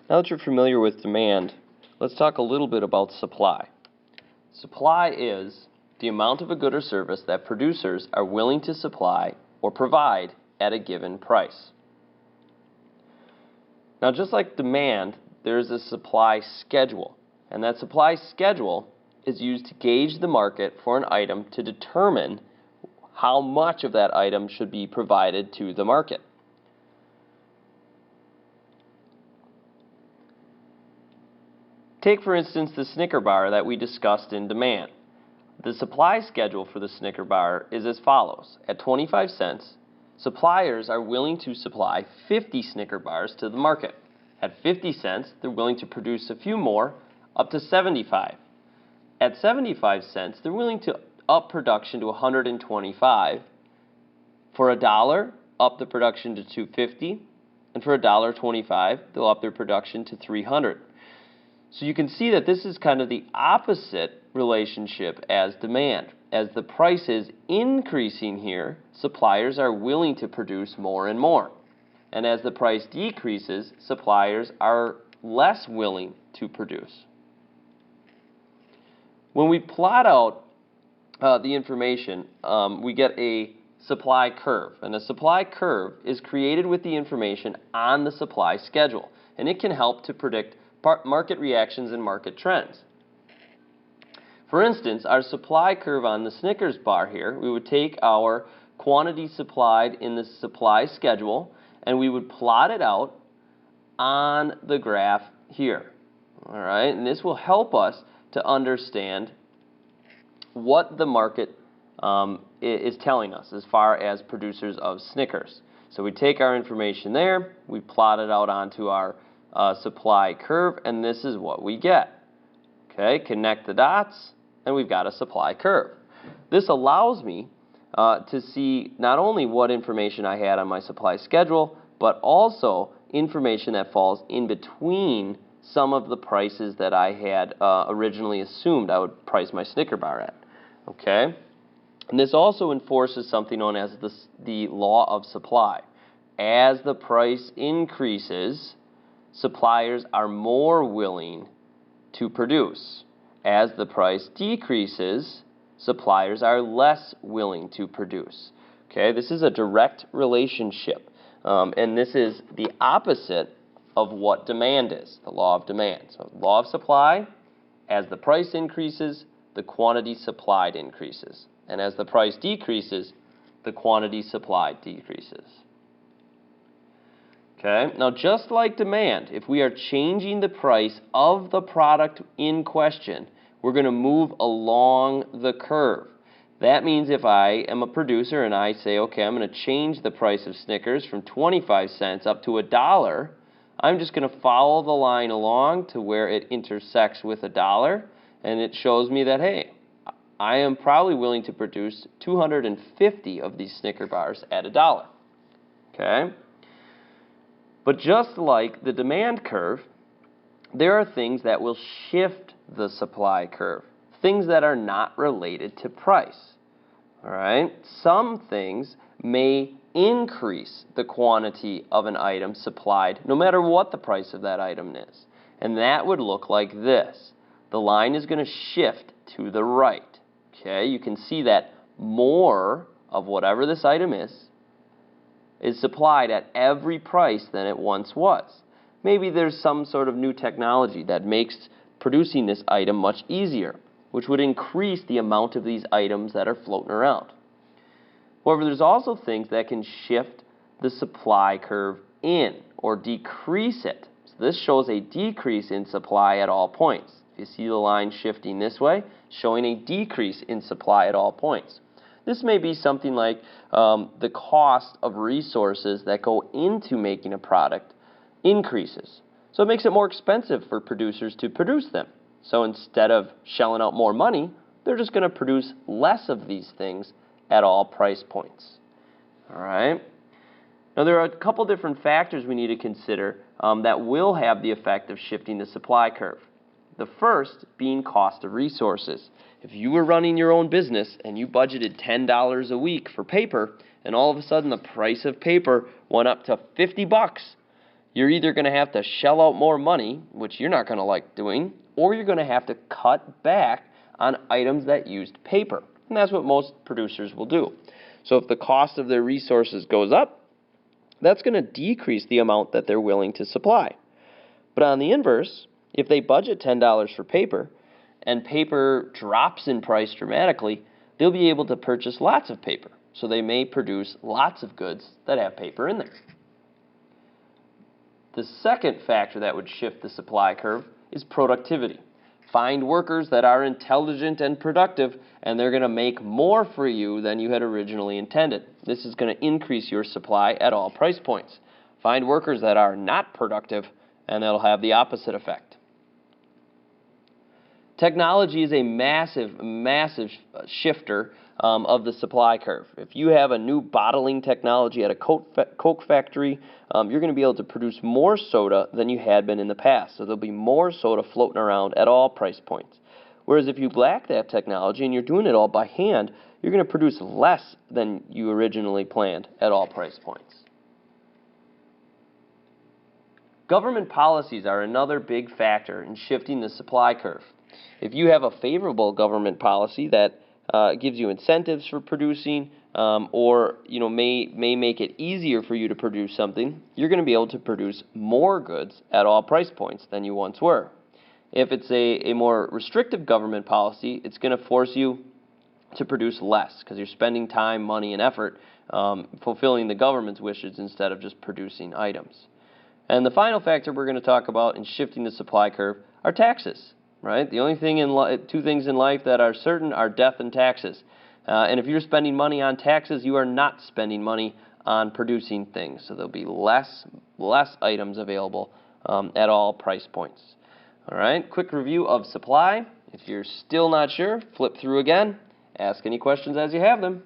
Now that you're familiar with demand, let's talk a little bit about supply. Supply is the amount of a good or service that producers are willing to supply or provide at a given price. Now, just like demand, there is a supply schedule, and that supply schedule is used to gauge the market for an item to determine how much of that item should be provided to the market. Take, for instance, the Snicker bar that we discussed in demand. The supply schedule for the Snicker bar is as follows. At 25 cents, suppliers are willing to supply 50 Snicker bars to the market. At 50 cents, they're willing to produce a few more, up to 75. At 75 cents, they're willing to up production to 125. For $1, up the production to $2.50, and for $1.25, they'll up their production to $300. So you can see that this is kind of the opposite relationship as demand. As the price is increasing here, suppliers are willing to produce more and more. And as the price decreases, suppliers are less willing to produce. When we plot out the information, we get a supply curve. And a supply curve is created with the information on the supply schedule. And it can help to predict market reactions and market trends. For instance, our supply curve on the Snickers bar here, we would take our quantity supplied in the supply schedule and we would plot it out on the graph here. All right, and this will help us to understand what the market is telling us as far as producers of Snickers. So we take our information there, we plot it out onto our supply curve, and this is what we get. Okay, connect the dots, and we've got a supply curve. This allows me to see not only what information I had on my supply schedule, but also information that falls in between some of the prices that I had originally assumed I would price my Snicker bar at. Okay, and this also enforces something known as the law of supply. As the price increases, suppliers are more willing to produce. As the price decreases, suppliers are less willing to produce. Okay, this is a direct relationship, and this is the opposite of what demand is, the law of demand. So, law of supply, as the price increases, the quantity supplied increases. And as the price decreases, the quantity supplied decreases. Okay, now just like demand, if we are changing the price of the product in question, we're going to move along the curve. That means if I am a producer and I say, okay, I'm going to change the price of Snickers from 25 cents up to $1, I'm just going to follow the line along to where it intersects with $1, and it shows me that, hey, I am probably willing to produce 250 of these Snicker bars at $1. Okay? But just like the demand curve, there are things that will shift the supply curve, things that are not related to price. All right? Some things may increase the quantity of an item supplied no matter what the price of that item is. And that would look like this. The line is going to shift to the right. Okay? You can see that more of whatever this item is supplied at every price than it once was. Maybe there's some sort of new technology that makes producing this item much easier, which would increase the amount of these items that are floating around. However, there's also things that can shift the supply curve in or decrease it. So this shows a decrease in supply at all points. If you see the line shifting this way, showing a decrease in supply at all points. This may be something like the cost of resources that go into making a product increases. So it makes it more expensive for producers to produce them. So instead of shelling out more money, they're just going to produce less of these things at all price points. All right? Now there are a couple different factors we need to consider that will have the effect of shifting the supply curve. The first being cost of resources. If you were running your own business and you budgeted $10 a week for paper, and all of a sudden the price of paper went up to $50, You're either going to have to shell out more money, which you're not going to like doing, or you're going to have to cut back on items that used paper. And that's what most producers will do. So if the cost of their resources goes up, that's going to decrease the amount that they're willing to supply. But on the inverse, if they budget $10 for paper and paper drops in price dramatically, they'll be able to purchase lots of paper. So they may produce lots of goods that have paper in there. The second factor that would shift the supply curve is productivity. Find workers that are intelligent and productive, and they're going to make more for you than you had originally intended. This is going to increase your supply at all price points. Find workers that are not productive, and that'll have the opposite effect. Technology is a massive, massive shifter of the supply curve. If you have a new bottling technology at a Coke factory, you're going to be able to produce more soda than you had been in the past. So there'll be more soda floating around at all price points. Whereas if you lack that technology and you're doing it all by hand, you're going to produce less than you originally planned at all price points. Government policies are another big factor in shifting the supply curve. If you have a favorable government policy that gives you incentives for producing, or may make it easier for you to produce something, you're going to be able to produce more goods at all price points than you once were. If it's a more restrictive government policy, it's going to force you to produce less because you're spending time, money, and effort fulfilling the government's wishes instead of just producing items. And the final factor we're going to talk about in shifting the supply curve are taxes. Right? The only thing two things in life that are certain are death and taxes. And if you're spending money on taxes, you are not spending money on producing things. So there'll be less items available at all price points. All right, quick review of supply. If you're still not sure, flip through again. Ask any questions as you have them.